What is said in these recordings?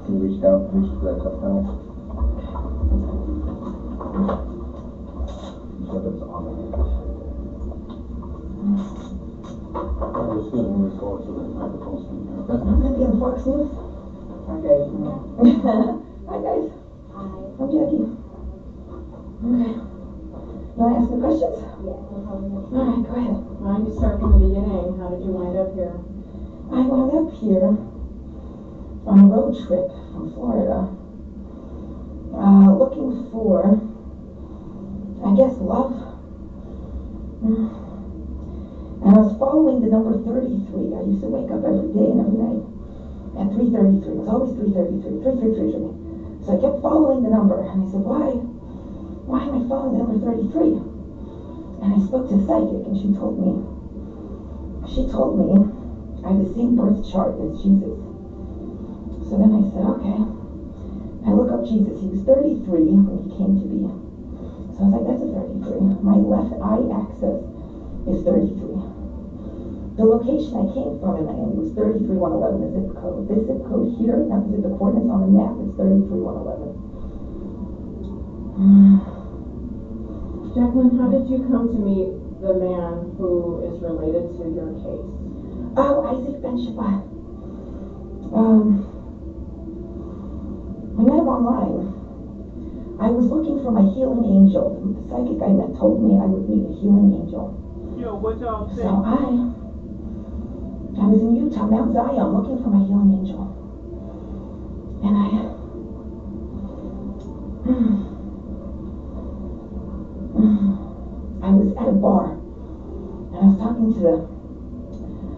Can you reach down, reach for that cuff down there? So that's on the hand. Excuse me, Ms. Ford, so the microphone's coming out. I'm gonna be on Fox News. Okay. Hi guys. Hi. I'm Jackie. Okay. You wanna ask me questions? Yeah, no problem. Alright, go ahead. Why don't you start from the beginning? How did you wind up here? I wound up here on a road trip from Florida, looking for, I guess, love. And I was following the number 33. I used to wake up every day and every night at 3:33. It was always 3:33, 3:33. So I kept following the number, and I said, why am I following the number 33? And I spoke to a psychic, and she told me I have the same birth chart as Jesus. So then I said, okay. I look up Jesus. He was 33 when he came to be. So I was like, that's a 33. My left eye axis is 33. The location I came from in Miami was 33111, the zip code. This zip code here, that was the coordinates on the map, is 33111. Jacqueline, how did you come to meet the man who is related to your case? Oh, Isaac Ben Shabbat. I met him online. I was looking for my healing angel. The psychic I met told me I would meet a healing angel. Yo, what y'all say? So I was in Utah, Mount Zion, looking for my healing angel. And I was at a bar, and I was talking to the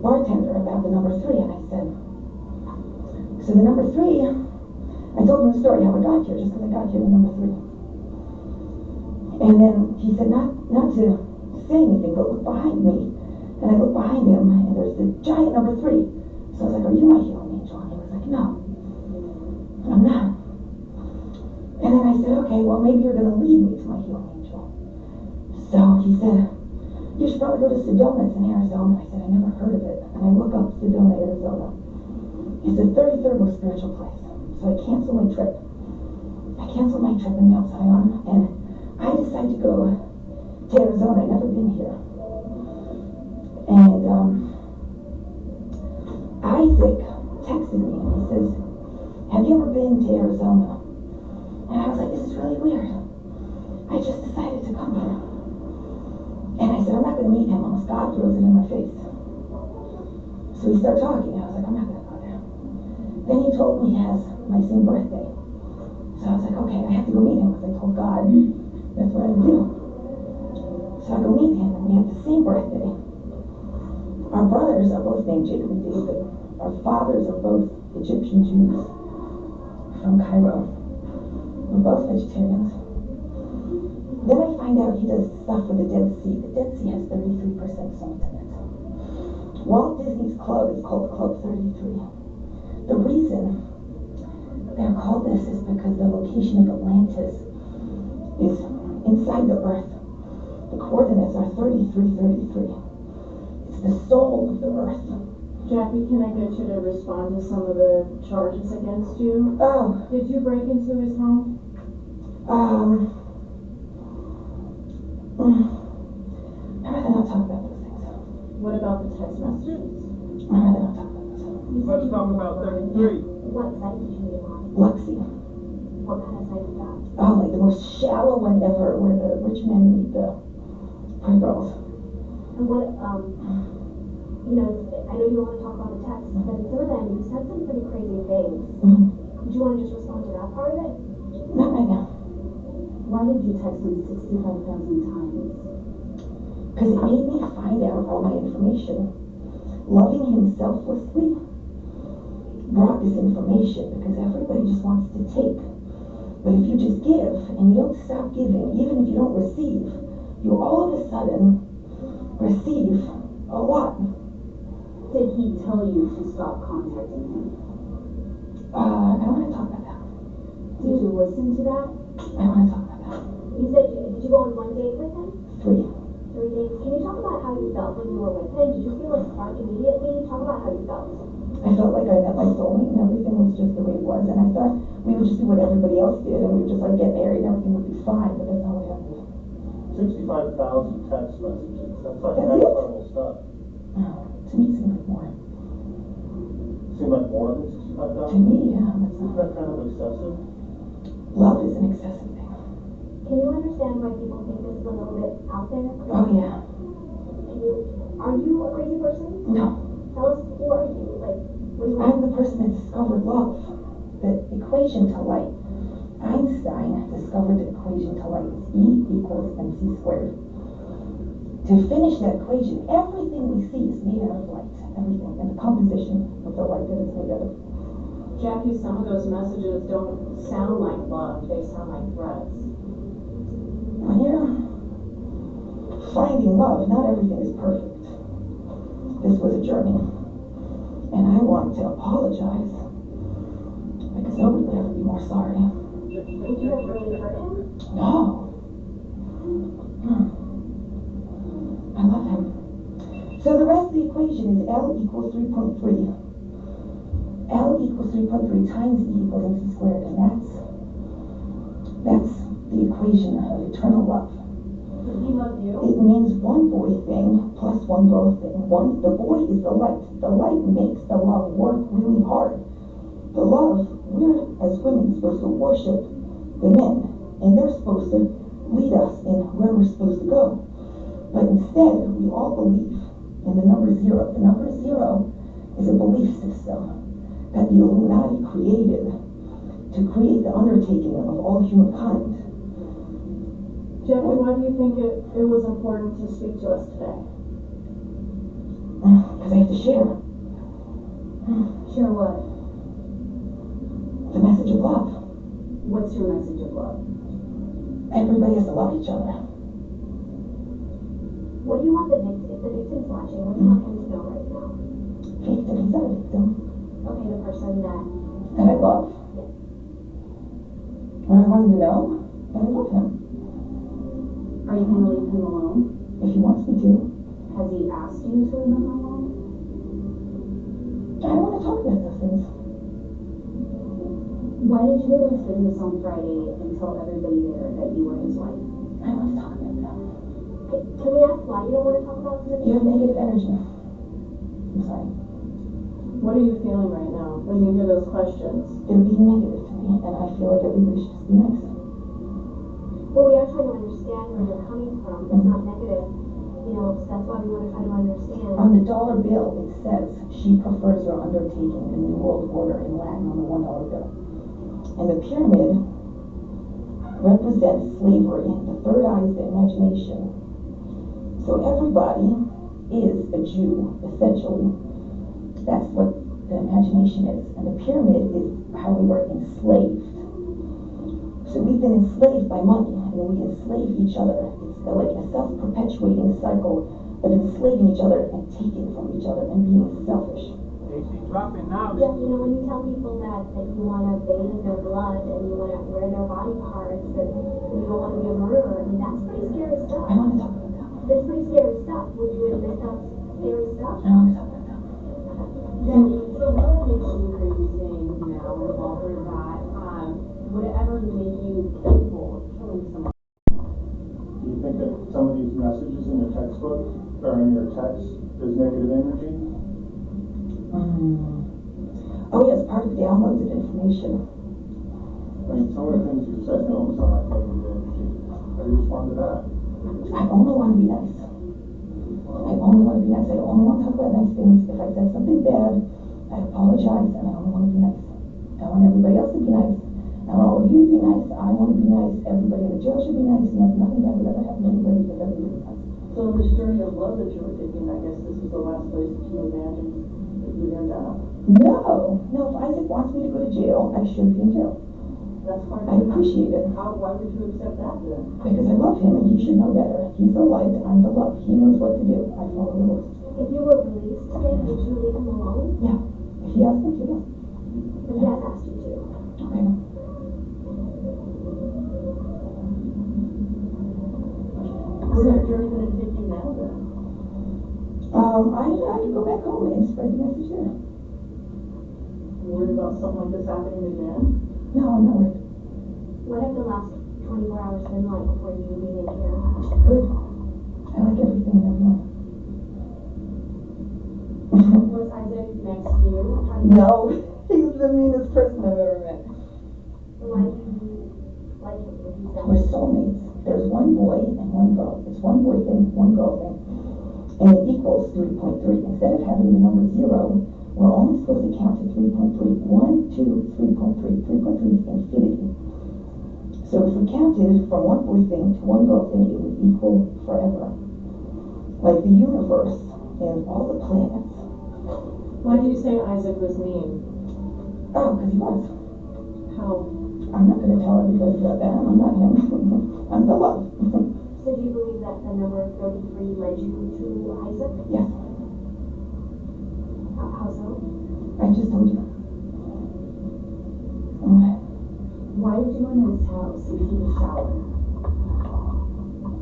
bartender about the number 3, and I said, so the number 3, I told him the story how I got here, just because I got here with number 3. And then he said not to say anything, but look behind me. And I looked behind him, and there's the giant number 3. So I was like, are you my healing angel? And he was like, no, I'm not. And then I said, okay, well, maybe you're going to lead me to my healing angel. So he said, you should probably go to Sedona. It's in Arizona. I said, I never heard of it. And I look up Sedona, Arizona. It's the 33rd most spiritual place. So I canceled my trip. In Mount Zion, and I decided to go to Arizona. I'd never been here. And Isaac texted me, and he says, have you ever been to Arizona? And I was like, this is really weird. I just decided to come here. And I said, I'm not going to meet him unless God throws it in my face. So we start talking. I was like, I'm not going to go there. Then he told me he has my same birthday. So I was like, okay, I have to go meet him because I told God that's what I would do. So I go meet him, and we have the same birthday. Our brothers are both named Jacob and David. Our fathers are both Egyptian Jews from Cairo. We're both vegetarians. Then I find out he does stuff with the Dead Sea. The Dead Sea has 33% salt in it. Walt Disney's club is called Club 33. The reason they're called this is because the location of Atlantis is inside the earth. The coordinates are 3333. It's the soul of the earth. Jackie, can I get you to respond to some of the charges against you? Oh. Did you break into his home? I'd rather not talk about those things. What about the text messages? I'd rather not talk about those. Let's talk about 33. What site did you meet on? Luxie. What kind of site is that? Oh, like the most shallow one ever, where the rich men meet the poor girls. And what, I know you don't want to talk about the text, but in some of them, you said some pretty crazy things. Do you want to just respond to that part of it? Not right now. Why did you text him 65,000 times? Because it made me find out all my information. Loving him selflessly brought this information because everybody just wants to take. But if you just give and you don't stop giving, even if you don't receive, you all of a sudden receive a lot. Did he tell you to stop contacting him? I don't want to talk about that. Did you listen to that? I don't want to talk about that. You said, did you go on one date with him? 3. 3 days. Can you talk about how you felt when you were with him? Did you feel a spark immediately? Talk about how you felt. I felt like I met my soulmate and everything was just the way it was. And I thought we would just do what everybody else did and we would just like get married and everything would be fine, but that's not what happened. 65,000 text messages. That's like That's next it? level stuff. To me, it seemed like more. Seem like more than To 65,000? me, yeah, that's Isn't that kind of excessive? love is an excessive thing. Can you understand why people think this is a little bit out there? Oh yeah. Are you a crazy person? No. Tell us, who are you? Like, what do you I'm the person that discovered love, the equation to light. Einstein discovered the equation to light. It's E equals mc squared. To finish that equation, everything we see is made out of light. Everything, and the composition of the light that it's made out of. Jackie, some of those messages don't sound like love, they sound like threats. When you're finding love, not everything is perfect. This was a journey. And I want to apologize. Because nobody would ever be more sorry. Would you have really hurt him? No. I love him. So the rest of the equation is L equals 3.3. L equals 3.3 times E equals mc squared. And that's the equation of eternal love. Does he love you? It means one boy thing plus one girl thing. The boy is the light. The light makes the love work really hard. The love, we're as women supposed to worship the men, and they're supposed to lead us in where we're supposed to go. But instead, we all believe in the number 0. The number 0 is a belief system that the Illuminati created to create the undertaking of all humankind. Jackie, why do you think it was important to speak to us today? Because I have to share Share what? the message of love. What's your message of love? Everybody has to love each other. What do you want the victim, if the victim's watching, what do you want him to know right now? Victim, he's not a victim. Okay, the person that, That I love. And I want him to know that I love him. Are you going to leave him alone? If he wants me to. Has he asked you to leave him alone? I don't want to talk about those things. Why did you go to his business on Friday and tell everybody there that you were his wife? I don't want to talk about that. can we ask why you don't want to talk about something? You have negative energy. I'm sorry. What are you feeling right now when you hear those questions? They're being negative to me, and I feel like everybody should just be nice. Well, we are trying to understand where you're coming from. It's not negative, you know, so that's why we want to try to understand. On the dollar bill, it says, she prefers your undertaking a new world order in Latin on the $1 bill. And the pyramid represents slavery. The third eye is the imagination. So everybody is a Jew, essentially. That's what the imagination is. And the pyramid is how we were enslaved. So we've been enslaved by money, and we enslave each other. It's like a self-perpetuating cycle of enslaving each other and taking from each other and being selfish. Hey, she dropping now. Yeah, you know, when you tell people that you want to bathe in their blood and you want to wear their body parts and you don't want to be a murderer, I mean, that's pretty scary stuff. I want to talk about that. That's pretty scary stuff. Would you admit that's scary stuff? I want to talk about that. Jackie, so one of the things you crazy things now, we've all heard that, would it ever make you capable of killing someone? Do you think that some of these messages in your textbook or in your text is negative energy? Oh yes, part of downloads of information. I mean, some of the things you said don't sound like negative energy. How do you respond to that? I only want to be nice. I only want to be nice. I only want to talk about nice things. If I said something bad, I apologize, and I only want to be nice. I want everybody else to be nice. I want all of you to be nice. I want to be nice. Everybody in the jail should be nice. Nothing bad would ever happen to anybody because everybody is nice. So in this journey of love that you were taking, I guess this is the last place that you imagined that you would end up. No. If Isaac wants me to go to jail, I should be in jail. That's hard. I appreciate it. Why would you accept that then? Because I love him and he should know better. He's the light, I'm the love. He knows what to do. I follow the rules. If you were released today, would you leave him alone? Yeah. If he asks me to, yeah. But he has asked you to. Okay. Where's that journey going to take you now then? I could go back home and spread the message there. worried about something like this happening again? No, I'm not worried. What have the last 24 hours been like for you being here? Good. I like everything and everyone. Was Isaac next to you? No, he's the meanest person I've ever met. Why do you like him if he's that? We're soulmates. There's one boy and one girl. It's one boy thing, one girl thing. And it equals 3.3. Instead of having the number 0, we're only supposed to count to 3.3. 1, 2, 3.3. 3.3 is infinity. So if we counted from one boy thing to one girl thing, it would equal forever. Like the universe and all the planets. Why do you say Isaac was mean? Oh, because he was. How? I'm not going to tell everybody about that. I'm not him. I'm the love. So do you believe that the number 33 led you to Isaac? Yes, How so? I just told you. Why did you go into his house and take a shower?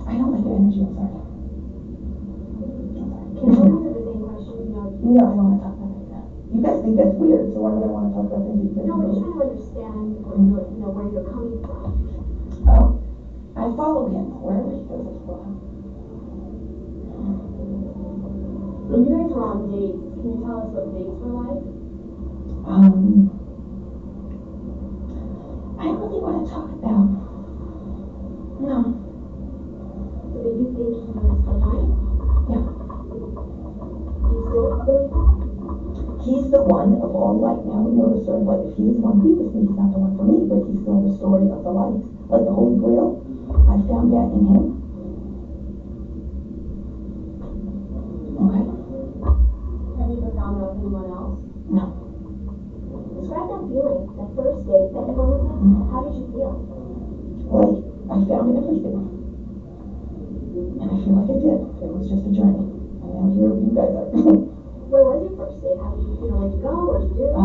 I don't like your energy. I'm sorry. Can I answer the same question? No, I don't want to talk about that. You guys think that's weird, so why would I want to talk about things that you No, we're guys just trying to understand where you're coming from. Oh, I follow him. Wherever he goes, I follow him. When you guys were on dates, can you tell us what dates were like? I don't really want to talk about. No. So do you think he was the one? Yeah. Do you still believe that? He's the one of all light. Now we know the story of light. If he doesn't want to be with me, he's not the one for me, but he's still the story of the light. Like the Holy Grail, I found that in him. Okay? Have you ever found out anyone else? No. Describe that feeling, that first date that you went with him. How did you feel? Like, I found everything. And I feel like I did. It was just a journey. And now here you guys are. Where was your first date? How did you feel? Where'd you go? What'd you do?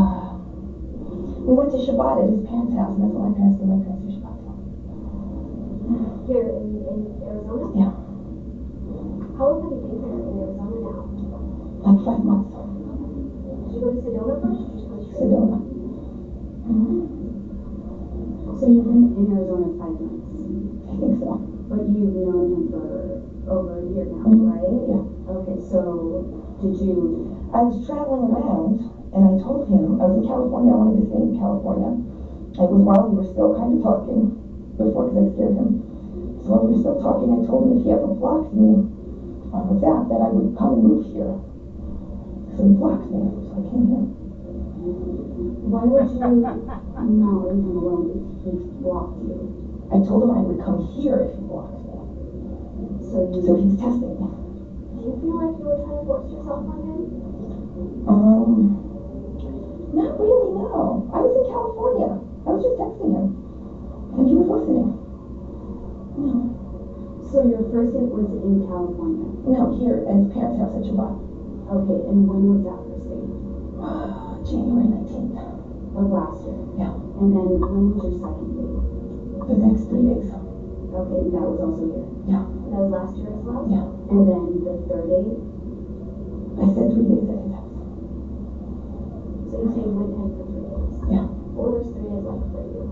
We went to Shabbat at his parents' house, and that's what my parents do. My parents do Shabbat. Here in Arizona? Yeah. How long have you been here in Arizona now? Like 5 months. Did you go to Sedona first or just go straight? Sedona. So you've been in Arizona 5 months, I think so. but you've known him for over a year now, right? Yeah. Okay, so did you? I was traveling around, and I told him, I was in California, I wanted to stay in California. It was while we were still kind of talking, before, because I scared him. So while we were still talking, I told him if he ever blocked me on WhatsApp, that I would come and move here. So he blocked me, so I came here. Why would you not leave him alone if he blocked you? I told him I would come here if he blocked me. So So he's testing me. Do you feel like you were trying to force yourself on him? Not really, no. I was in California. I was just texting him. And he was listening. No. So your first date was in California? No, here at his parents' house at Shabbat. Okay, and when was that first date? January 19th. Of last year? Yeah. And then when was your second date? The next 3 days. Okay, and that was also here? Yeah. That was last year as well? Yeah. And then the third date? I said 3 days at his house. So you stayed with him for 3 days? Yeah. What were those 3 days like for you?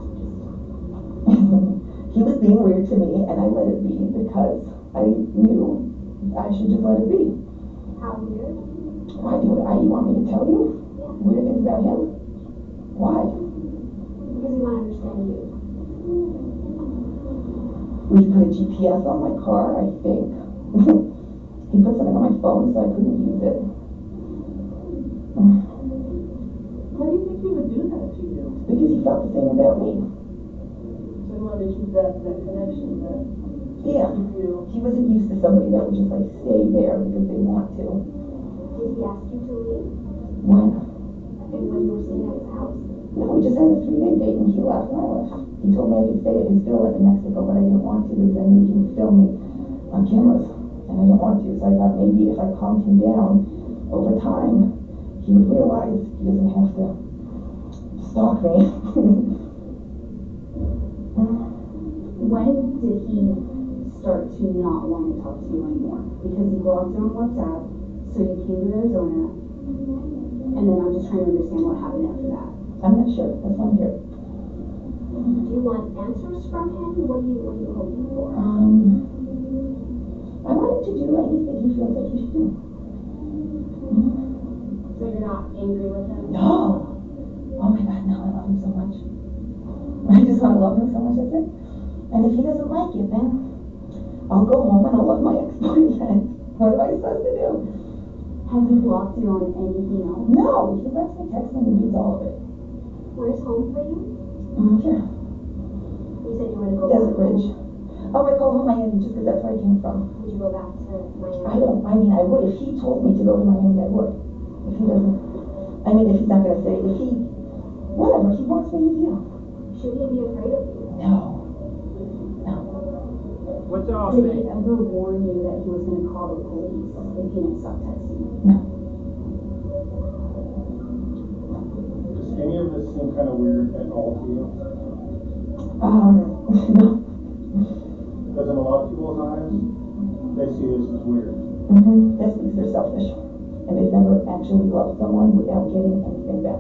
He was being weird to me, and I let it be because I knew I should just let it be. How weird? Why do it? You want me to tell you? Yeah. Weird things about him? Why? Because we want to understand you. We put a GPS on my car, I think. He put something on my phone so I couldn't use it. Why do you think he would do that to you? Because he felt the same about me. So you wanted to keep that connection, that Yeah. you feel. He wasn't used to somebody that would just like stay there because they want to. Did he ask you to leave? When? And when you were staying at his house? No, we just had a 3-day date and he left and I left. He told me I could stay at his villa in Mexico, but I didn't want to because I knew he would film me on cameras. And I didn't want to, so I thought maybe if I calmed him down over time, he would realize he doesn't have to stalk me. When did he start to not want to talk to you anymore? Because he blocked you on WhatsApp, so you came to Arizona. And then I'm just trying to understand what happened after that. I'm not sure, that's why I'm here. Do you want answers from him? What are you hoping for? I want him to do anything he feels like he should do. So you're not angry with him? No! Oh my God, no, I love him so much. I just want to love him so much, that's it. And if he doesn't like it, then I'll go home and I'll love my ex-boyfriend. What am I supposed to do? Has he blocked you on anything else? No, he lets me text me and reads all of it. Where's home for you? Here. You said you were gonna go Desert back Ridge. home. Oh, I call home Miami just because that's where I came from. Would you go back to Miami? I would. If he told me to go to Miami, I would. If he doesn't, if he's not going to say, whatever, he wants me to do. Should he be afraid of you? No. What y'all Did think? he ever warn you that he was going to call the police if he didn't stop texting? No. Does any of this seem kind of weird at all to you? No. Because in a lot of people's eyes, they see this as weird. That's because they're selfish. And they've never actually loved someone without getting anything back.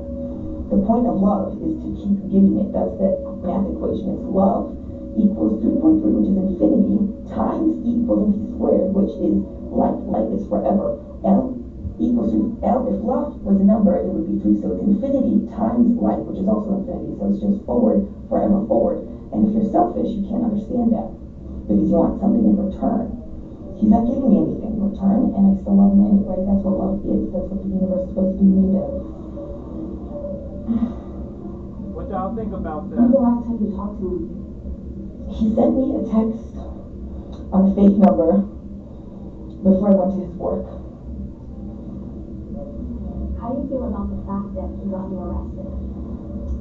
The point of love is to keep giving it. That's that math equation. It's love equals 3.3, which is infinity, times E equals MC squared, which is life. Life is forever. L equals 3. L, if love was a number, it would be 3. So it's infinity times life, which is also infinity. So it's just forward, forever forward. And if you're selfish, you can't understand that because you want something in return. He's not giving me anything in return, and I still love him anyway. That's what love is. That's what the universe is supposed to be made of. What y'all think about When's that? the last time you talked to him? He sent me a text on a fake number before I went to his work. How do you feel about the fact that he got you arrested?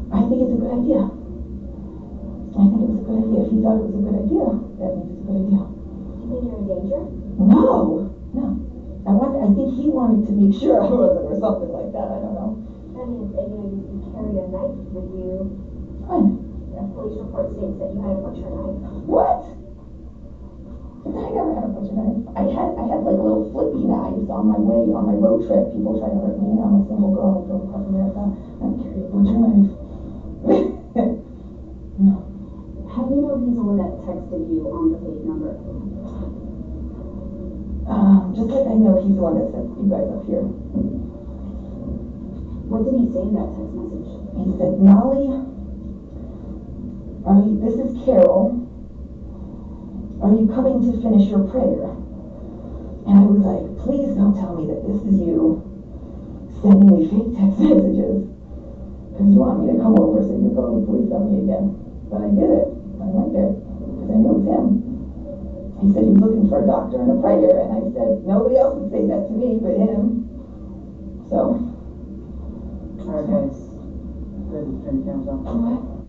I think it's a good idea. I think it was a good idea. If he thought it was a good idea, that means it's a good idea. Do you think you're in danger? No. I think he wanted to make sure I wasn't or something like that. I don't know. I mean, you carried a knife with you. Fine. A police report states that you had a butcher knife. What? I never had a butcher knife. I had like little flippy knives on my road trip. People try to hurt me. I'm a single girl. I drove across America. I don't carry a butcher knife. No. How do you know he's the one that texted you on the fake number? Just like I know he's the one that sent you guys up here. What did he say in that text message? He said, Nolly, this is Carol. Are you coming to finish your prayer? And I was like, please don't tell me that this is you sending me fake text messages. Because you want me to come over so you can call the police on me again. But I did it. I went there because I knew it was him. He said he was looking for a doctor and a prayer, and I said nobody else would say that to me but him. So. Alright guys, ready to turn the cameras on? What?